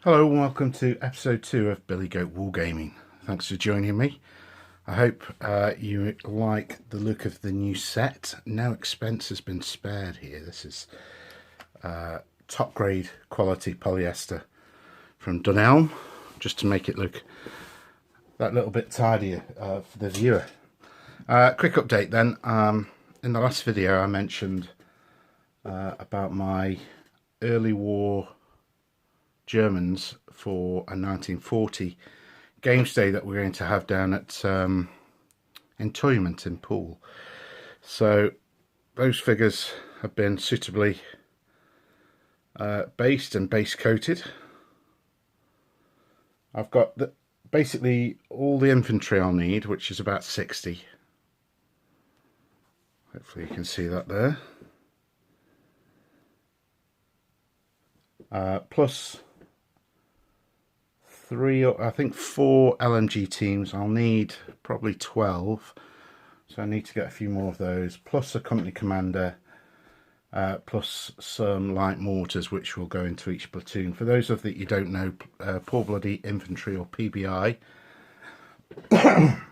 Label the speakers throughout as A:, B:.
A: Hello and welcome to episode 2 of Billy Goat Wargaming. Thanks for joining me. I hope you like the look of the new set. No expense has been spared here. This is top grade quality polyester from Dunelm, just to make it look that little bit tidier for the viewer. Quick update then. In the last video I mentioned about my early war Germans for a 1940 games day that we're going to have down at Entoyment in Poole. So those figures have been suitably based and base coated. I've got basically all the infantry I'll need, which is about 60. Hopefully you can see that there. Plus I think 4 LMG teams. I'll need probably 12, so I need to get a few more of those, plus a company commander, plus some light mortars which will go into each platoon. For those of you don't know, Poor Bloody Infantry, or PBI,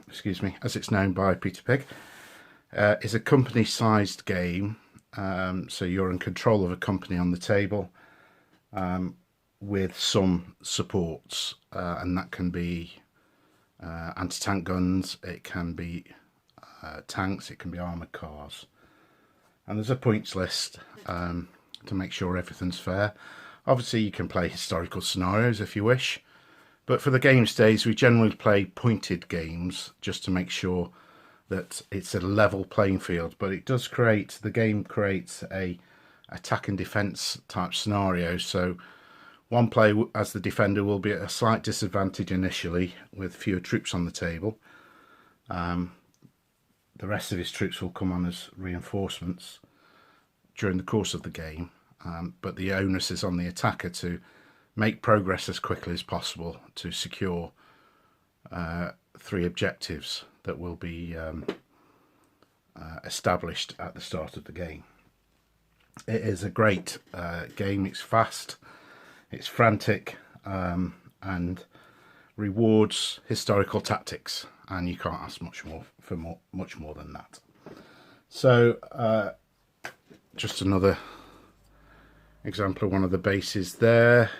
A: excuse me, as it's known by Peter Pig, is a company sized game. So you're in control of a company on the table, with some supports, and that can be anti-tank guns, it can be tanks, it can be armoured cars, and there's a points list to make sure everything's fair. Obviously you can play historical scenarios if you wish, but for the games days we generally play pointed games just to make sure that it's a level playing field. But it does create, the game creates a attack and defence type scenario, so one player as the defender will be at a slight disadvantage initially with fewer troops on the table. The rest of his troops will come on as reinforcements during the course of the game, but the onus is on the attacker to make progress as quickly as possible to secure 3 objectives that will be established at the start of the game. It is a great game. It's fast, it's frantic, and rewards historical tactics, and you can't ask much more for much more than that. So just another example of one of the bases there.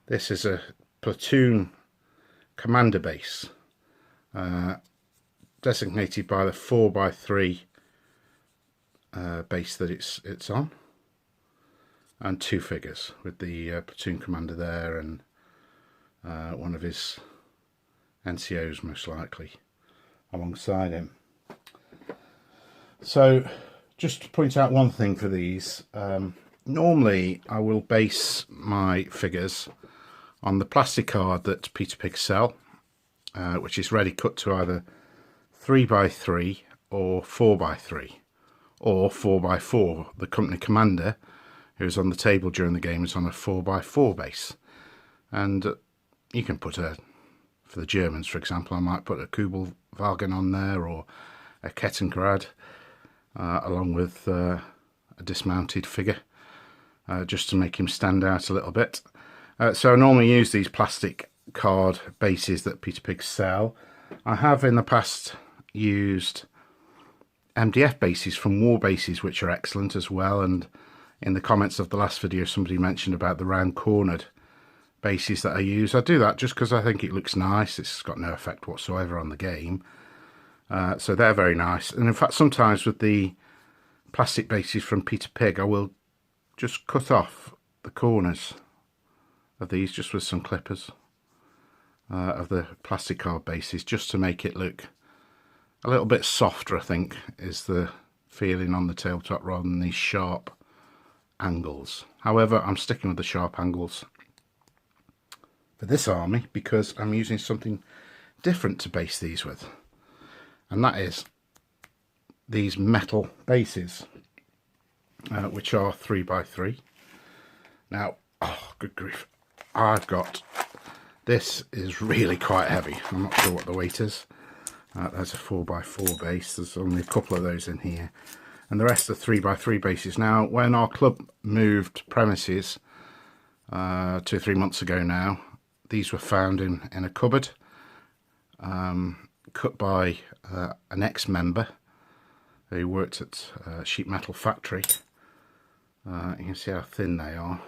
A: This is a platoon commander base, designated by the 4x3 base that it's on, and 2 figures with the platoon commander there, and one of his NCOs most likely alongside him. So just to point out one thing for these, normally I will base my figures on the plastic card that Peter Pig sell, which is ready cut to either 3x3 or 4x3 or 4x4. The company commander who was on the table during the game is on a 4x4 base, and you can put for the Germans for example, I might put a Kubelwagen on there, or a Kettengrad, along with a dismounted figure, just to make him stand out a little bit. So I normally use these plastic card bases that Peter Pig sell. I have in the past used MDF bases from War Bases, which are excellent as well, and in the comments of the last video somebody mentioned about the round cornered bases that I use. I do that just because I think it looks nice. It's got no effect whatsoever on the game, so they're very nice. And in fact sometimes with the plastic bases from Peter Pig I will just cut off the corners of these just with some clippers of the plastic card bases, just to make it look a little bit softer, I think is the feeling on the tabletop, rather than these sharp angles. However, I'm sticking with the sharp angles for this army because I'm using something different to base these with, and that is these metal bases, which are 3x3. Now, oh good grief, I've got, this is really quite heavy. I'm not sure what the weight is. There's a 4x4 base, there's only a couple of those in here, and the rest are 3x3 bases. Now when our club moved premises 2 or 3 months ago now. These were found in a cupboard, cut by an ex-member who worked at a sheet metal factory. You can see how thin they are,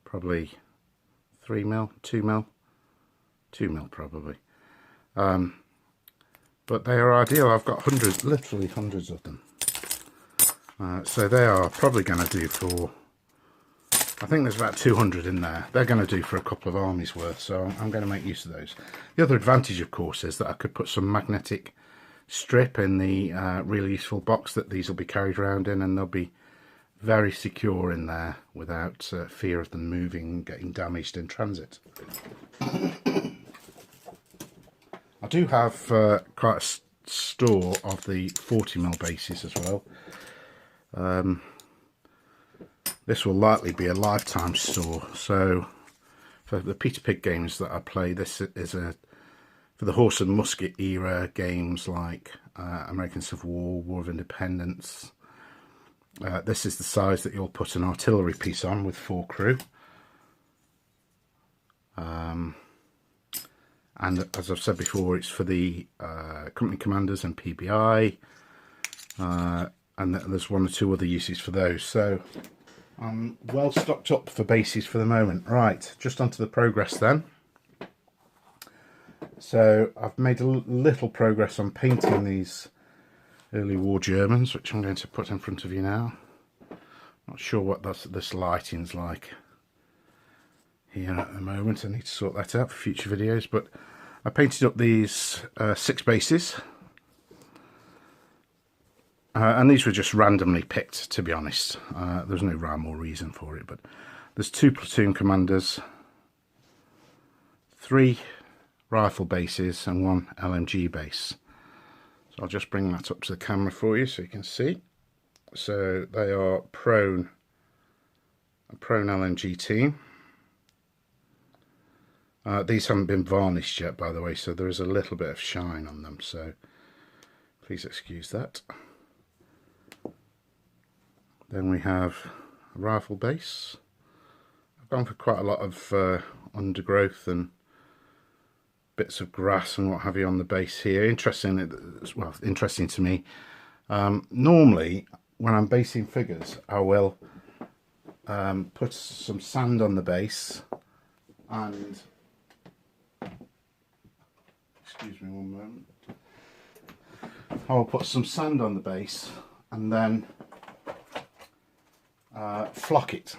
A: probably 3mm, 2mm, 2mm probably. But they are ideal. I've got hundreds, literally hundreds of them. So they are probably going to do for, I think there's about 200 in there. They're going to do for a couple of armies worth, so I'm going to make use of those. The other advantage, of course, is that I could put some magnetic strip in the really useful box that these will be carried around in, and they'll be very secure in there without fear of them moving, getting damaged in transit. I do have quite a store of the 40mm bases as well. This will likely be a lifetime store, so for the Peter Pig games that I play, this is for the horse and musket era games like American Civil War, War of Independence. This is the size that you'll put an artillery piece on with 4 crew. And as I've said before, it's for the company commanders and PBI, and there's 1 or 2 other uses for those. So I'm well stocked up for bases for the moment. Right, just onto the progress then. So I've made a little progress on painting these early war Germans, which I'm going to put in front of you now. Not sure what this lighting's like here at the moment. I need to sort that out for future videos, but I painted up these 6 bases, and these were just randomly picked, to be honest. There's no rhyme or reason for it, but there's 2 platoon commanders, 3 rifle bases and 1 LMG base. So I'll just bring that up to the camera for you so you can see. So they are a prone LMG team. These haven't been varnished yet, by the way, so there is a little bit of shine on them, so please excuse that. Then we have a rifle base. I've gone for quite a lot of undergrowth and bits of grass and what have you on the base here. Interesting to me. Normally, when I'm basing figures, I will put some sand on the base and, excuse me one moment, I'll put some sand on the base and then flock it.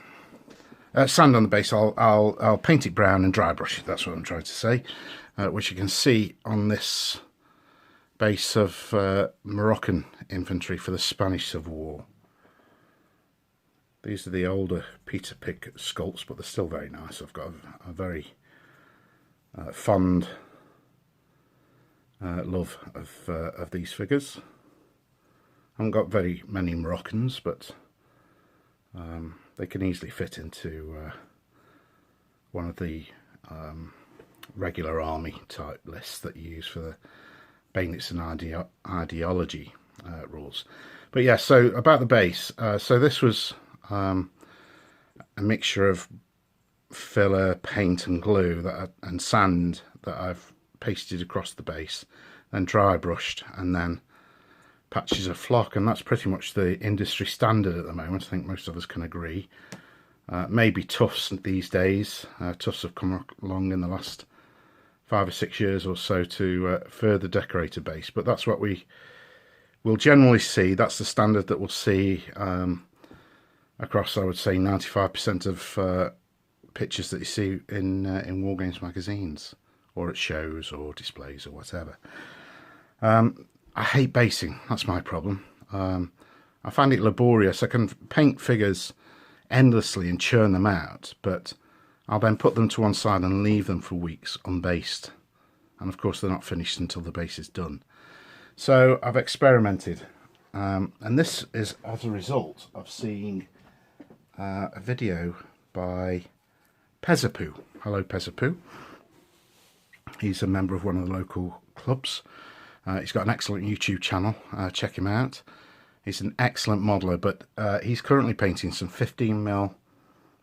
A: Sand on the base, I'll paint it brown and dry brush it, that's what I'm trying to say, which you can see on this base of Moroccan infantry for the Spanish Civil War. These are the older Peter Pig sculpts, but they're still very nice. I've got a very fond love of these figures. I haven't got very many Moroccans, but they can easily fit into one of the regular army type lists that you use for the bayonets and ideology rules. But yeah, so about the base, so this was a mixture of filler, paint and glue and sand that I've pasted across the base, then dry brushed, and then patches of flock, and that's pretty much the industry standard at the moment. I think most of us can agree. Maybe tufts these days. Tufts have come along in the last 5 or 6 years or so to further decorate a base, but that's what we will generally see. That's the standard that we'll see across, I would say, 95% of pictures that you see in War Games magazines or at shows or displays or whatever. I hate basing, that's my problem. I find it laborious. I can paint figures endlessly and churn them out, but I'll then put them to one side and leave them for weeks unbased. And of course they're not finished until the base is done. So I've experimented. And this is as a result of seeing a video by Pezapoo. Hello Pezapoo. He's a member of one of the local clubs. He's got an excellent YouTube channel. Check him out. He's an excellent modeler, but he's currently painting some 15mm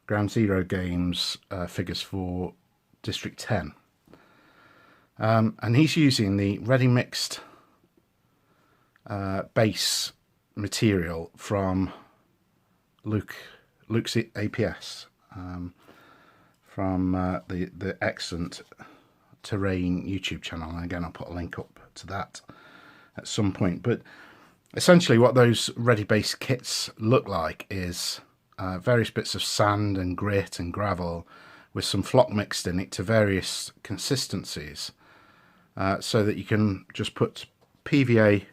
A: Ground Zero Games figures for District 10. And he's using the ready mixed base material from Luke's APS, from the excellent Terrain YouTube channel. And again, I'll put a link up to that at some point. But essentially what those ready base kits look like is various bits of sand and grit and gravel with some flock mixed in it to various consistencies, so that you can just put PVA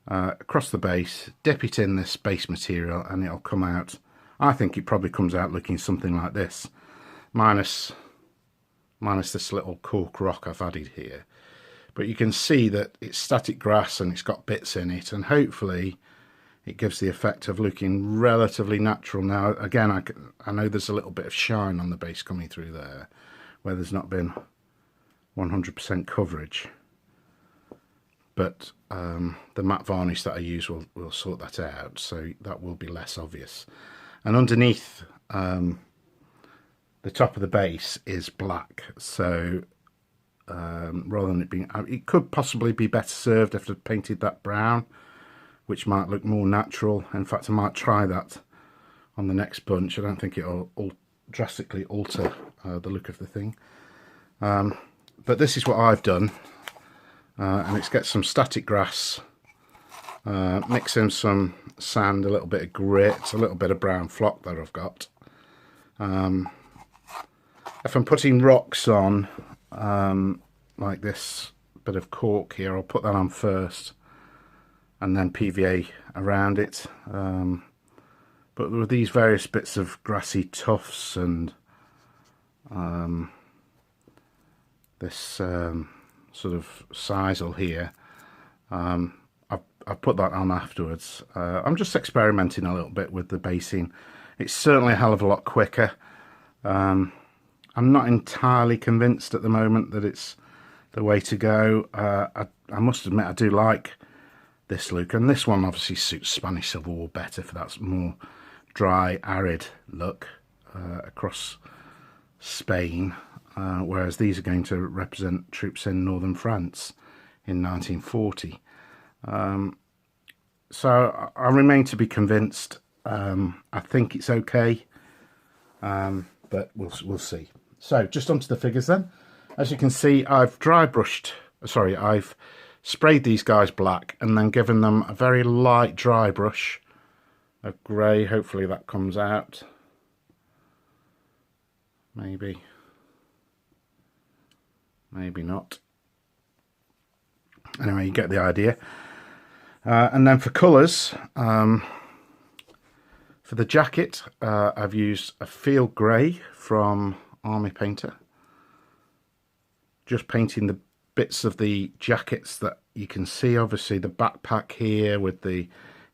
A: across the base, dip it in this base material, and it'll come out. I think it probably comes out looking something like this, minus this little cork rock I've added here. But you can see that it's static grass and it's got bits in it, and hopefully it gives the effect of looking relatively natural. Now again, I know there's a little bit of shine on the base coming through there where there's not been 100% coverage, but the matte varnish that I use will sort that out, so that will be less obvious. And underneath the top of the base is black, so rather than it being, it could possibly be better served if I'd painted that brown, which might look more natural. In fact, I might try that on the next bunch. I don't think it'll drastically alter the look of the thing. But this is what I've done, and it's get some static grass, mix in some sand, a little bit of grit, a little bit of brown flock that I've got. If I'm putting rocks on, like this bit of cork here, I'll put that on first and then PVA around it. But with these various bits of grassy tufts and this sort of sisal here, I've put that on afterwards. I'm just experimenting a little bit with the basing. It's certainly a hell of a lot quicker. I'm not entirely convinced at the moment that it's the way to go. I must admit I do like this look, and this one obviously suits Spanish Civil War better for that more dry, arid look across Spain, whereas these are going to represent troops in northern France in 1940. So I remain to be convinced. I think it's okay, but we'll see. So just onto the figures then. As you can see, I've I've sprayed these guys black and then given them a very light dry brush of grey. Hopefully that comes out. Maybe not. Anyway, you get the idea. And then for colours, for the jacket, I've used a field grey from Army Painter. Just painting the bits of the jackets that you can see. Obviously the backpack here with the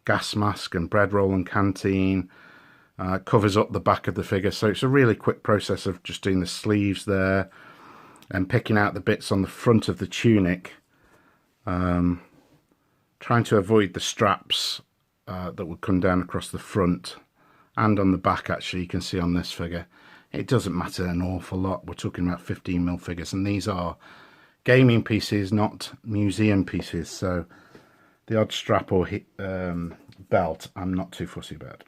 A: gas mask and bread roll and canteen covers up the back of the figure. So it's a really quick process of just doing the sleeves there and picking out the bits on the front of the tunic. Trying to avoid the straps that would come down across the front and on the back. Actually, you can see on this figure it doesn't matter an awful lot. We're talking about 15mm figures, and these are gaming pieces, not museum pieces, so the odd strap or belt I'm not too fussy about.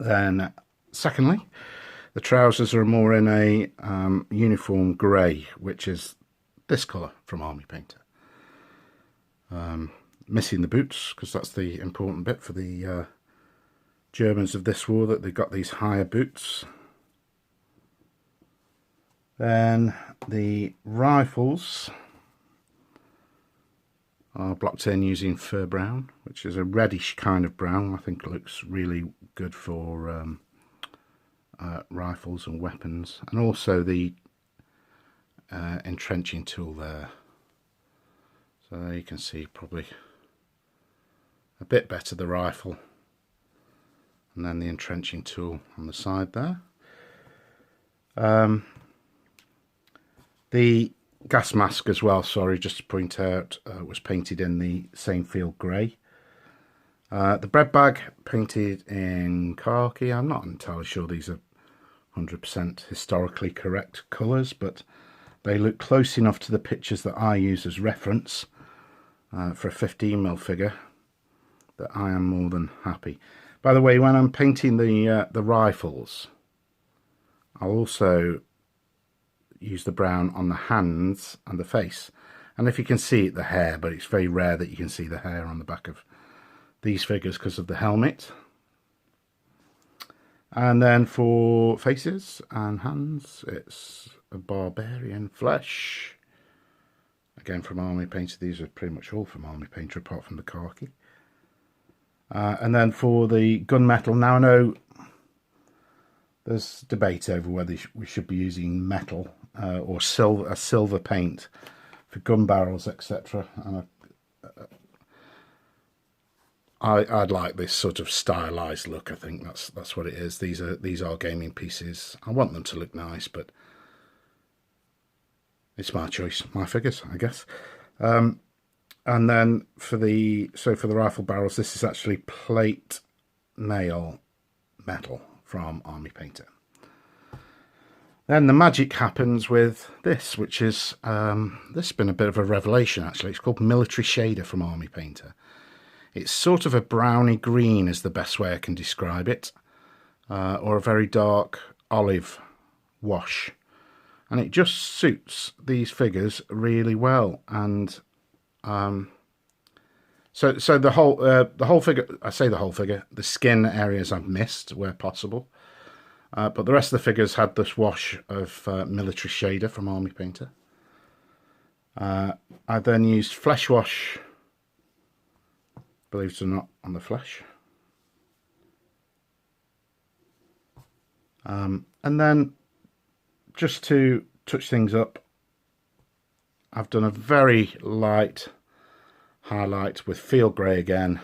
A: Then secondly, the trousers are more in a uniform grey, which is this colour from Army Painter. Missing the boots, because that's the important bit for the Germans of this war, that they've got these higher boots. Then the rifles are blocked in using fur brown, which is a reddish kind of brown. I think it looks really good for rifles and weapons, and also the entrenching tool there. So there you can see probably a bit better the rifle, and then the entrenching tool on the side there. The gas mask as well, sorry, just to point out, was painted in the same field grey. The bread bag painted in khaki. I'm not entirely sure these are 100% historically correct colours, but they look close enough to the pictures that I use as reference for a 15mm figure that I am more than happy. By the way, when I'm painting the rifles, I'll also use the brown on the hands and the face. And if you can see it, the hair, but it's very rare that you can see the hair on the back of these figures because of the helmet. And then for faces and hands, it's a barbarian flesh. Again, from Army Painter. These are pretty much all from Army Painter apart from the khaki. And then for the gunmetal, now I know there's debate over whether we should be using metal or silver paint for gun barrels, etc. And I'd like this sort of stylized look. I think that's what it is. These are gaming pieces. I want them to look nice, but it's my choice, my figures, I guess. And then for the rifle barrels, this is actually plate mail metal from Army Painter. Then the magic happens with this, which is this has been a bit of a revelation actually. It's called Military Shader from Army Painter. It's sort of a browny green is the best way I can describe it, or a very dark olive wash, and it just suits these figures really well. And so the whole figure, I say the whole figure, the skin areas I've missed where possible, but the rest of the figures had this wash of Military Shader from Army Painter. I then used Flesh Wash, believe it or not, on the flesh. And then just to touch things up, I've done a very light highlight with field grey again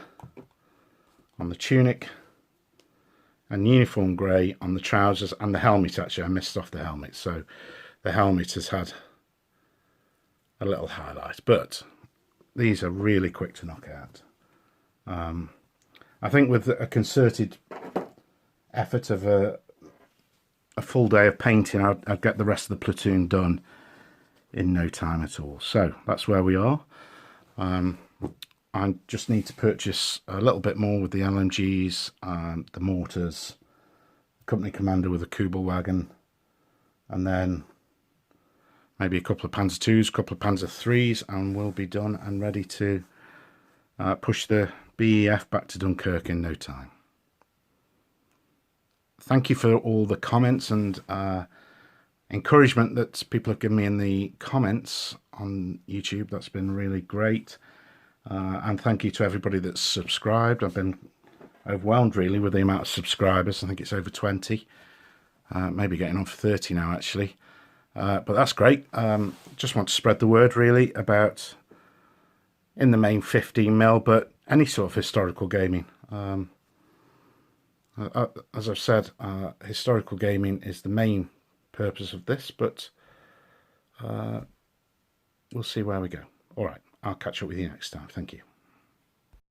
A: on the tunic and uniform grey on the trousers and the helmet. Actually, I missed off the helmet, so the helmet has had a little highlight, but these are really quick to knock out. I think with a concerted effort of a full day of painting, I'd get the rest of the platoon done in no time at all. So that's where we are. I just need to purchase a little bit more with the LMGs, the mortars, company commander with a Kubel wagon, and then maybe a couple of Panzer IIs, a couple of Panzer IIIs, and we'll be done and ready to push the BEF back to Dunkirk in no time. Thank you for all the comments and encouragement that people have given me in the comments on YouTube. That's been really great. And thank you to everybody that's subscribed. I've been overwhelmed really with the amount of subscribers. I think it's over 20, maybe getting on for 30 now actually. But that's great. Just want to spread the word really about, in the main, 15mm, but any sort of historical gaming. As I've said, historical gaming is the main purpose of this, but we'll see where we go. All right, I'll catch up with you next time. Thank you.